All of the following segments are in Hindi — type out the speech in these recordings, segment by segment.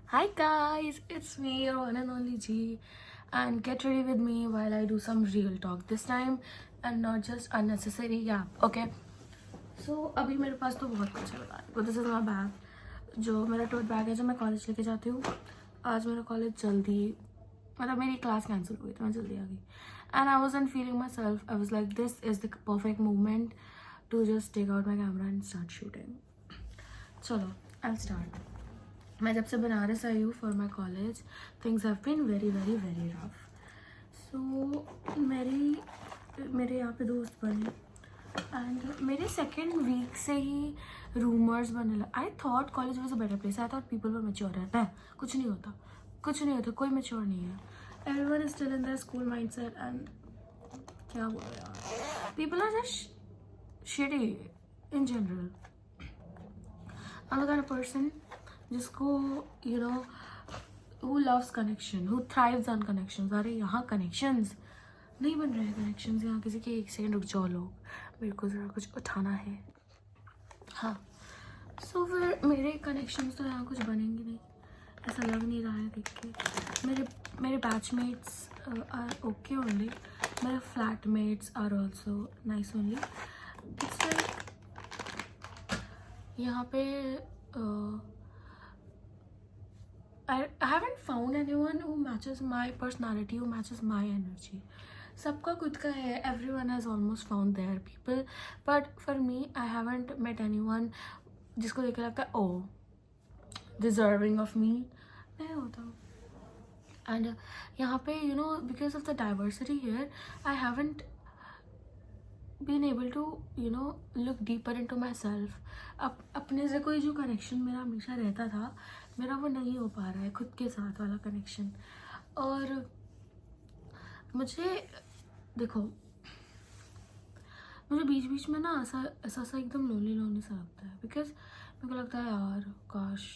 Hi guys, it's me, your one and only G, and get ready with me while I do some real talk this time and not just unnecessary yeah. Okay. So अभी मेरे पास तो बहुत कुछ है बताने को. दिस इज़ माई बैग, जो मेरा टोट बैग है जो मैं कॉलेज लेके जाती हूँ. आज मेरा कॉलेज जल्दी मतलब मेरी क्लास कैंसिल हुई तो मैं जल्दी आ गई and I was an feeling myself. I was like this is the perfect moment to just take out my camera and start shooting. चलो आई स्टार्ट. मैं जब से बनारस आई हूँ for my college, things have been very very very rough. So मेरे यहाँ पे दोस्त बने एंड मेरे सेकेंड वीक से ही रूमर्स बनने लगे. I thought college was a better place. I thought people were mature. है कुछ नहीं होता, कुछ नहीं होता, कोई मेच्योर नहीं है. Everyone is still in the school mind set and क्या बोलो यार, people are just shitty in general. I'm the kind of person जिसको you know who loves connection, who thrives on connections. अरे यहाँ connections नहीं बन रहे हैं. connections यहाँ किसी के एक सेकंड रुक जाओ लोग, मेरे को ज़रा कुछ उठाना है. हाँ. सो फिर मेरे कनेक्शंस तो यहाँ कुछ बनेंगे नहीं, ऐसा लग नहीं रहा है देख के. मेरे बैचमेट्स आर ओके ओनली. मेरे flatmates are also nice only. It's like यहाँ पे I haven't found anyone who matches my personality, who matches my energy. सबका खुद का है. Everyone has almost found their people, but for me, I haven't met anyone जिसको देख के लगता है oh deserving of me. नहीं होता. And यहाँ पे because of the diversity here, I haven't been able to look deeper into myself. अपने से कोई जो कनेक्शन मेरा हमेशा रहता था, मेरा वो नहीं हो पा रहा है, खुद के साथ वाला कनेक्शन. और मुझे देखो, मुझे बीच बीच में ना ऐसा एकदम लोनली सा लगता है. बिकॉज मेरे को लगता है यार काश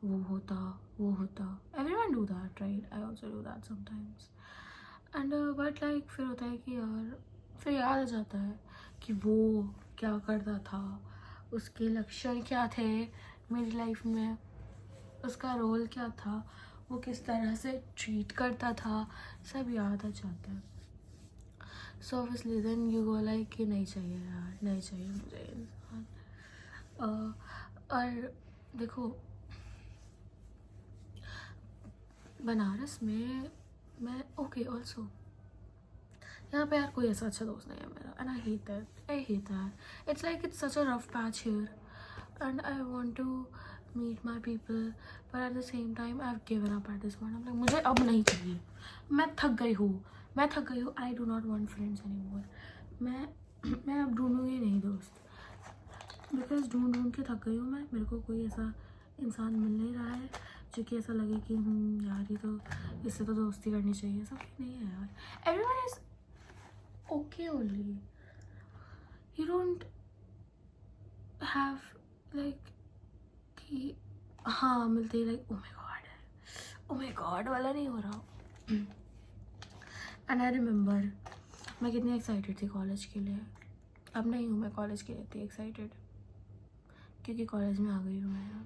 वो होता. Everyone do that right. I also do that sometimes. And but like फिर होता है कि यार फिर याद आ जाता है कि वो क्या करता था, उसके लक्षण क्या थे मेरी लाइफ में, उसका रोल क्या था, वो किस तरह से ट्रीट करता था, सब याद आ जाता है. So obviously then you go like कि नहीं चाहिए यार, नहीं चाहिए मुझे इंसान. और देखो बनारस में मैं ओके ऑल्सो यहाँ पे यार कोई ऐसा अच्छा दोस्त नहीं है मेरा. And I hate that. It's like it's such a rough patch here and I want to meet my people, but at the same time I have given up at this point. Like मुझे अब नहीं चाहिए, मैं थक गई हूँ. I do not want friends any more. मैं अब ढूंढूंगी नहीं दोस्त, बिकॉज ढूंढ के थक गई हूँ मैं. मेरे को कोई ऐसा इंसान मिल नहीं रहा है जो कि ऐसा लगे कि यार ये तो इससे तो दोस्ती करनी चाहिए. सब नहीं है यार. Everyone is okay only. You don't have like कि हाँ मिलते ही like oh my god वाला नहीं हो रहा. And I remember मैं कितनी एक्साइटेड थी कॉलेज के लिए. अब नहीं हूँ मैं कॉलेज के लिए इतनी एक्साइटेड, क्योंकि कॉलेज में आ गई हूँ मैं.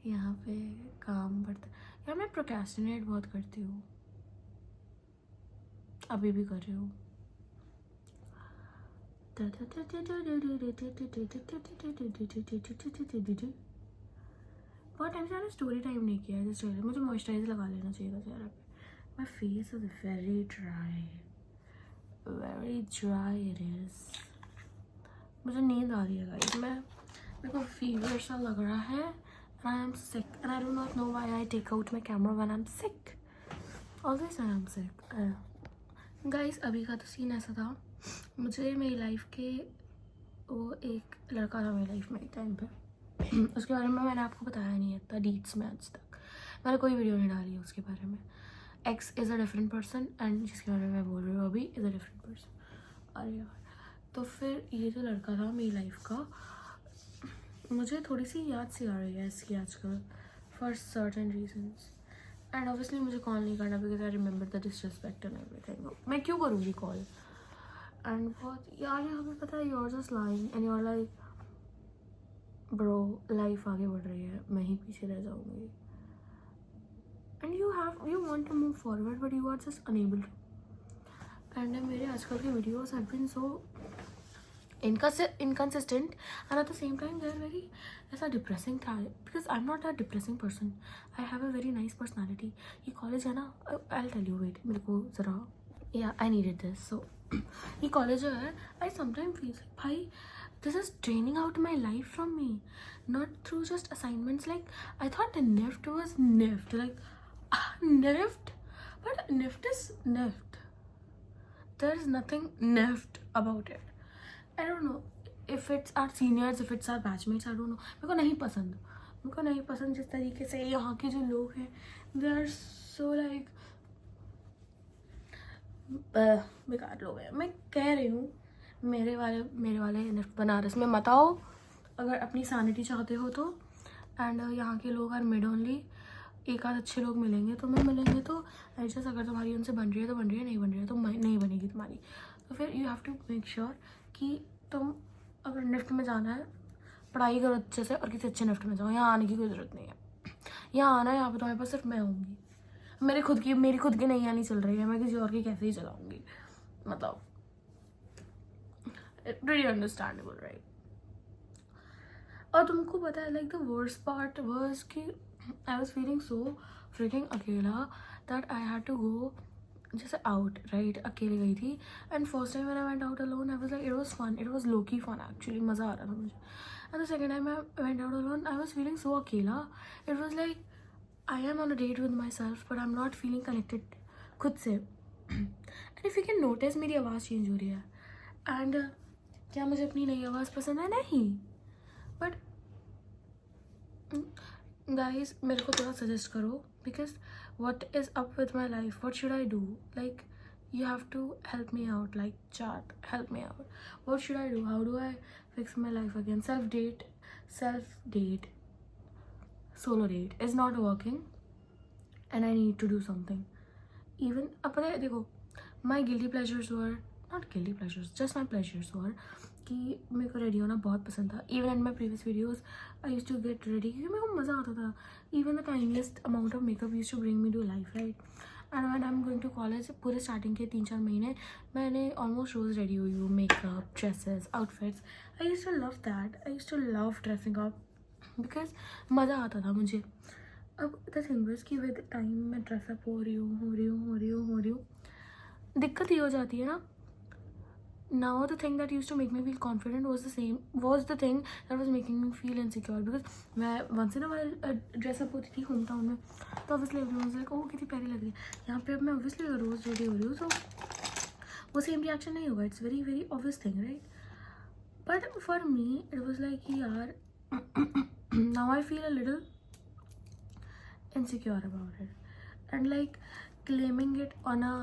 यहाँ पे काम बढ़ता यार. मैं प्रोक्रेस्टिनेट बहुत करती हूँ, अभी भी कर रही हूँ. बहुत टाइम से मैंने स्टोरी टाइम नहीं किया है. जस्ट मुझे मॉइस्चराइजर लगा लेना चाहिए था चेहरे पे. My face is very dry it is. मुझे नींद आ रही है गाइस. मेरे को फीवर सा लग रहा है. I am sick and I do not know why I take out my camera when I am sick. Always I am sick guys. अभी का तो सीन ऐसा था, मुझे मेरी लाइफ के वो एक लड़का था मेरी लाइफ में एक टाइम पे. उसके बारे में मैंने आपको बताया नहीं है इतना डीट्स में आज तक. मैंने कोई वीडियो नहीं डाली है उसके बारे में. X is a different person and जिसके बारे में मैं बोल रही हूँ अभी इज़ अ डिफरेंट पर्सन. अरे यार, तो फिर ये जो लड़का था मेरी लाइफ का, मुझे थोड़ी सी याद सी आ रही है इसकी आजकल for certain reasons. And obviously मुझे कॉल नहीं करना because I remember the disrespect and everything. मैं क्यों करूँगी कॉल. एंड बहुत यार यहाँ पे पता है you are just lying and you are like bro life आगे बढ़ रही है, मैं ही पीछे रह जाऊँगी. and you want to move forward but you are just unable to. And मेरे आजकल के videos have been so inconsistent, and at the same time they're very ऐसा depressing था, because I'm not a depressing person. I have a very nice personality. ये college है ना, I'll tell you, wait, मेरे को ज़रा, yeah, I needed this. So ये college है, I sometimes feel like भाई this is draining out my life from me, not through just assignments. Like I thought the NIFT was NIFT, like NIFT, but NIFT is NIFT. There's nothing NIFT about it. I don't know if it's our seniors, if it's our batchmates, I don't know. मेरे को नहीं पसंद जिस तरीके से यहाँ के जो लोग हैं, they are so like बेकार लोग हैं. मैं कह रही हूँ मेरे वाले NIFT बनारस में मत आओ अगर अपनी सैनिटी चाहते हो तो. एंड यहाँ के लोग आर मिड ओनली. एक आध अच्छे लोग मिलेंगे तो मिलेंगे तो एडजस्ट. अगर तुम्हारी उनसे बन रही है तो बन रही है, नहीं बन रही है तो नहीं बनेगी तुम्हारी. तो फिर you have to make sure कि तुम अगर निफ्ट में जाना है, पढ़ाई करो अच्छे से और किसी अच्छे निफ्ट में जाओ. यहाँ आने की कोई ज़रूरत नहीं है. यहाँ आना है, यहाँ पे तुम्हारे पास सिर्फ मैं होंगी. मेरी खुद की नैया नहीं चल रही है, मैं किसी और की कैसे ही चलाऊँगी. मतलब really understandable, right? और तुमको पता है like the worst part was कि I was feeling so freaking अकेला that I had to go जैसे out, right? अकेले गई थी. And first time when I went out alone, I was like, it was fun. It was low-key fun actually. मज़ा आ रहा था मुझे. And the second time I went out alone, I was feeling so अकेला. It was like I am on a date with myself, but I'm not feeling connected खुद से. And if you can notice, मेरी आवाज़ चेंज हो रही है. And क्या मुझे अपनी नई आवाज़ पसंद है? नहीं. बट गाइज मेरे को थोड़ा सजेस्ट करो, because what is up with my life? What should I do? Like, you have to help me out, like chat, help me out. What should I do? How do I fix my life again? Self date, solo date is not working and I need to do something. Even अब पता है देखो, my guilty pleasures were not guilty pleasures, just my pleasures were कि मेरे को रेडी होना बहुत पसंद था. Even in my previous videos I use to get ready क्योंकि मेरे को मज़ा आता था. Even the tiniest amount of makeup use to bring me to life, right? And when I am going to college, पूरे स्टार्टिंग के 3-4 महीने मैंने ऑलमोस्ट रोज़ रेडी हुई हूँ. Makeup, dresses, outfits. I use to love that. I use to love dressing up because मज़ा आता था मुझे. अब द थिंग इज़ कि विद टाइम मैं ड्रेसअप हो रही हूँ. दिक्कत ये हो जाती है ना. Now the thing that used to make me feel confident was the thing that was making me feel insecure, because मैं once in a while dress up होती थी होम टाउन में, तो obviously everyone was like, oh कितनी प्यारी लग रही है. यहाँ पे अब मैं obviously रोज़ रेडी हो रही हूँ, तो वो सेम रिएक्शन नहीं होगा. It's very obvious thing, right? But for me it was like यार now I feel a little insecure about it, and like claiming it on a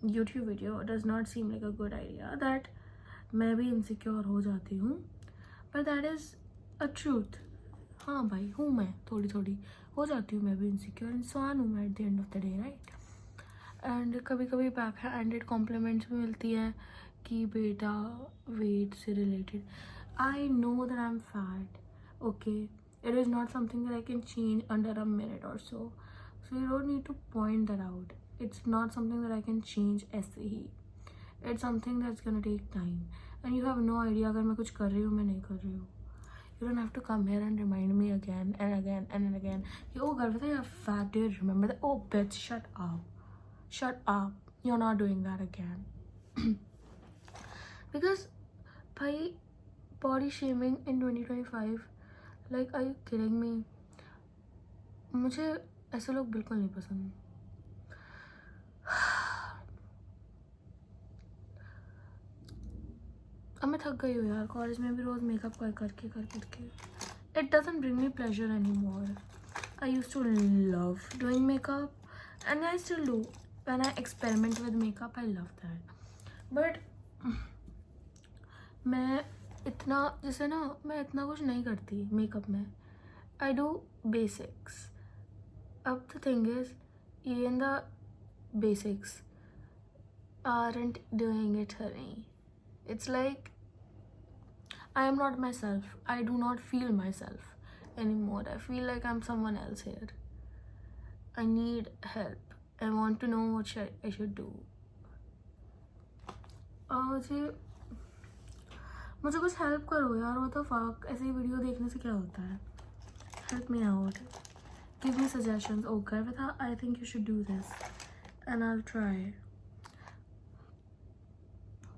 YouTube video does not seem like a good idea that मैं भी insecure हो जाती हूँ, but that is a truth. हाँ भाई, हूँ मैं, थोड़ी हो जाती हूँ मैं भी insecure. इंसान हूँ मैं at the end of the day, right? and कभी कभी बैक हैंडेड कॉम्प्लीमेंट्स भी मिलती है कि बेटा वेट से related. I know that I'm fat, okay? It is not something that I can change under a minute or so you don't need to point that out. It's not something that I can change ऐसे ही. It's something that's gonna take time, and you have no idea अगर मैं कुछ कर रही हूँ, मैं नहीं कर रही हूँ. You don't have to come here and remind me again and again and again. Oh Garvita, you're fat. Do you remember that? Oh bitch, shut up. You're not doing that again. Because भाई body shaming in 2025, like are you kidding me? मुझे ऐसे लोग बिल्कुल नहीं पसंद. अब मैं थक गई हूँ यार. कॉलेज में भी रोज़ मेकअप करके it doesn't bring me pleasure any more. I use to love doing makeup and I still do. When I experiment with makeup I love that. But मैं इतना कुछ नहीं करती मेकअप में. I do basics. अब the thing is, even the basics aren't doing it for me. It's like I am not myself. I do not feel myself anymore. I feel like I'm someone else here. I need help. I want to know what I should do. मुझे कुछ हेल्प करो यार. What the fuck? ऐसे ही वीडियो देखने से क्या होता है? Help me out. Give me suggestions. Oh, Garvitha, I think you should do this, and I'll try.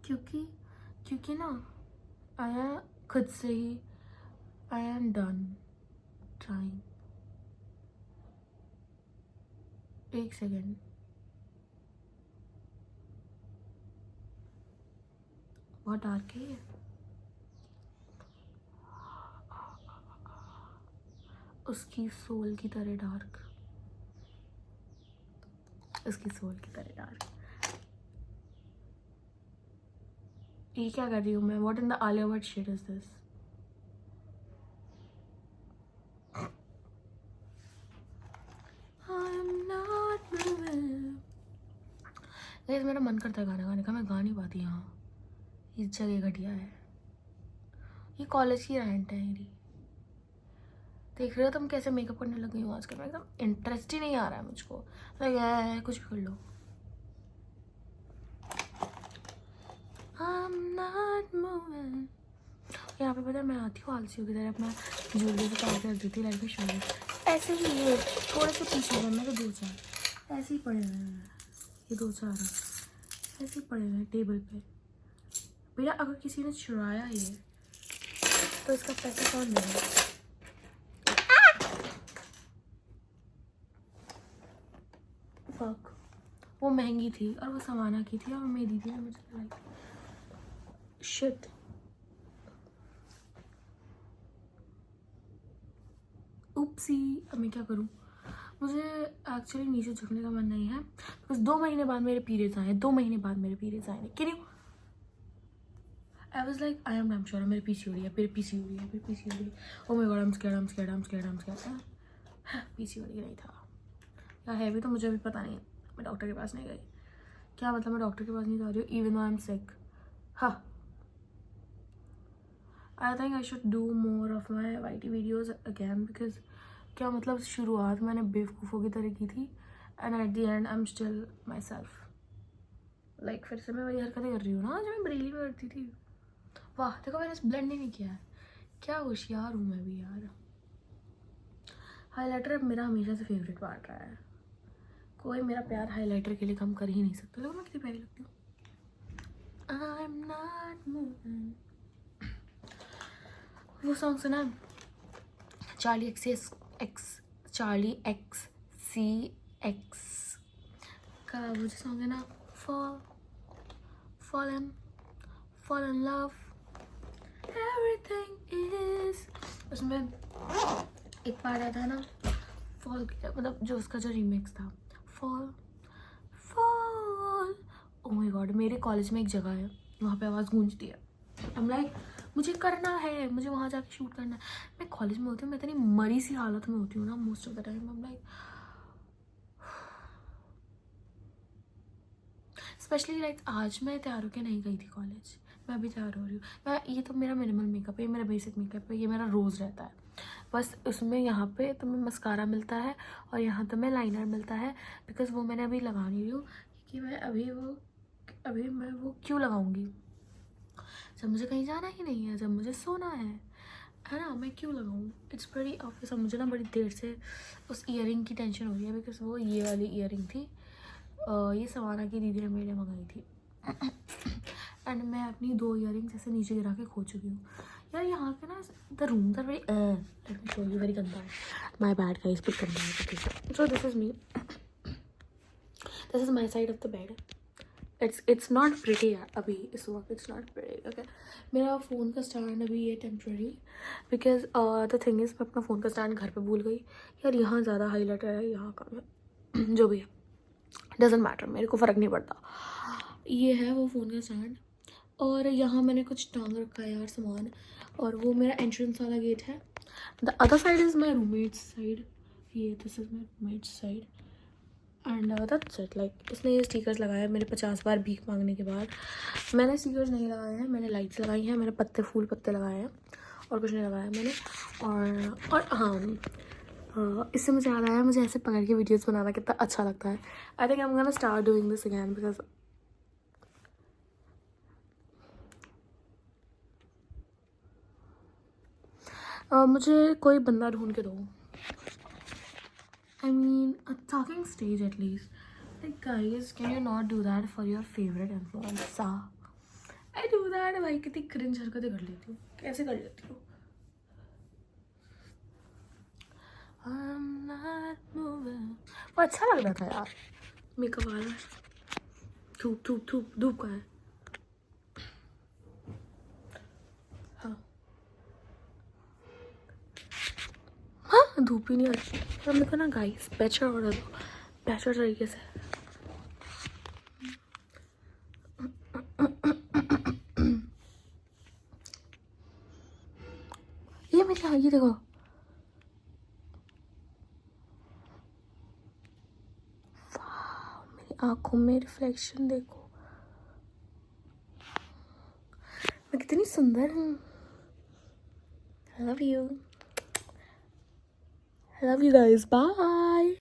क्योंकि ना आया खुद से ही I am done trying. एक सेकेंड. बहुत डार्क है ये. उसकी सोल की तरह डार्क. उसकी सोल की तरह डार्क. ये क्या कर रही हूँ मैं? What in the Alia Bhatt shit is this? I'm not moving. Guys, मेरा मन करता है गाना गाने का. मैं गा नहीं पाती यहाँ. इस जगह घटिया है. ये कॉलेज की रेंट है मेरी. देख रहे हो तुम कैसे मेकअप करने लग गई हूँ आजकल. मैं एकदम इंटरेस्ट ही नहीं आ रहा है मुझको. कुछ भी कर लो. I'm not moving. यहाँ पे पता है मैं आती हूँ आलसी की तरह अपना ज्वेलरी से पार कर देती लाइक में शोर. ऐसे ही ये थोड़े से पीछे हैं. मैं तो 2-4 ऐसे ही पड़े हुए हैं. ये 2-4 ऐसे ही पड़े हुए हैं टेबल पे. बेटा अगर किसी ने चुराया ये तो इसका पैसा कौन देगा? फक. वो महंगी थी और वो समाना की थी और मेरी थी. मुझे लाइक शिट. उपसी. अब मैं क्या करूँ? मुझे एक्चुअली नीचे झुकने का मन नहीं है बिकॉज 2 महीने बाद मेरे पीरियड्स आए. 2 महीने बाद मेरे पीरियड्स आए. क्यों? आई was like I am damn sure मेरे PCOD है. फिर PCOD. Oh my God I am scared. PCOD नहीं था या है भी तो मुझे भी पता नहीं. मैं डॉक्टर के पास नहीं गई. क्या मतलब मैं डॉक्टर के पास नहीं जा रही हूँ even though I am sick? हाँ. I think I should do more of my YT videos again because क्या मतलब शुरुआत मैंने बेवकूफ़ों की तरह की थी and at the end I am still myself. Like फिर से मैं वही हरकतें कर रही हूँ ना जो मैं बरेली में करती थी. वाह देखो मैंने ब्लेंड ही नहीं किया है. क्या होशियार हूँ मैं भी यार. हाईलाइटर अब मेरा हमेशा से फेवरेट पार्ट रहा है. कोई मेरा प्यार हाईलाइटर के लिए कम कर ही नहीं सकता. देखो मैं कितनी प्यारी लगती हूँ. I'm not moving. वो सॉन्ग सुना Charlie XCX का वो जो सॉन्ग है ना fall in love everything is. उसमें एक पार्ट आता है ना फॉल मतलब जो उसका जो रीमिक्स था फॉल. Oh my God. मेरे कॉलेज में एक जगह है वहाँ पे आवाज़ गूंजती है. I'm like मुझे करना है. मुझे वहाँ जाके शूट करना है. मैं कॉलेज में होती हूँ. मैं इतनी मरी सी हालत में होती हूँ ना most of the time. I'm like specially like आज मैं तैयार होकर नहीं गई थी कॉलेज. मैं अभी तैयार हो रही हूँ. मैं ये तो मेरा मिनिमल मेकअप है. ये मेरा बेसिक मेकअप है. ये मेरा रोज़ रहता है. बस उसमें यहाँ पे तुम्हें मस्कारा मिलता है और यहाँ तुम्हें लाइनर मिलता है बिकॉज वो मैंने अभी लगा नहीं रही हूँ क्योंकि मैं अभी मैं वो क्यों लगाऊंगी जब मुझे कहीं जाना ही नहीं है. जब मुझे सोना है ना. मैं क्यों लगाऊँ? It's very obvious. मुझे ना बड़ी देर से उस ईयरिंग की टेंशन हो रही है बिकॉज वो ये वाली ईयरिंग थी. ये समाना की दीदी ने मेरे लिए मंगाई थी एंड मैं अपनी 2 ईयरिंग्स ऐसे नीचे गिरा के खो चुकी हूँ यार. यहाँ के ना the room are very let me show you. Very गंदा है. My bad guys. कुछ गंदा है. So this is me. This is my side of the bed. It's not pretty अभी इस वक्त. It's not pretty. ओके. मेरा फ़ोन का स्टैंड अभी ये temporary because the thing is मैं अपना फ़ोन का स्टैंड घर पे भूल गई यार. यहाँ ज़्यादा हाईलाइटर है. यहाँ कम है. जो भी है डजेंट मैटर. मेरे को फ़र्क नहीं पड़ता. ये है वो फ़ोन का स्टैंड और यहाँ मैंने कुछ टांग रखा है यार सामान. और वो मेरा एंट्रेंस वाला गेट है. The other side is my roommate's side. ये this is my roommate's side and that's it. Like इसने ये स्टिकर्स लगाए हैं मेरे 50 बार भीख मांगने के बाद. मैंने स्टिकर्स नहीं लगाए हैं. मैंने लाइट्स लगाई हैं. मैंने फूल पत्ते लगाए हैं और कुछ नहीं लगाया मैंने. और हाँ इससे मुझे याद आया, मुझे ऐसे पकड़ के वीडियोस बनाना कितना अच्छा लगता है. आई think I am gonna start doing this again because मुझे कोई बंदा ढूंढ के दो. I mean, a talking stage at least. Like, guys, can you not do that for your favorite influencer? I do that. भाई कितनी cringe हरकतें कर लेती हूँ. कैसे कर लेती हूँ? I'm not moving. वो अच्छा लग रहा था यार. मेकअप वाला. धूप धूप धूप धूप का है. हाँ. हाँ धूप ही नहीं आ रही. अब मेरे को ना गाइस बेचर ऑर्डर दो. बेचर तरीके से. ये मेरे यहाँ ये देखो. आंखों में रिफ्लेक्शन देखो. मैं कितनी सुंदर हूँ. I love you. I love you guys. Bye.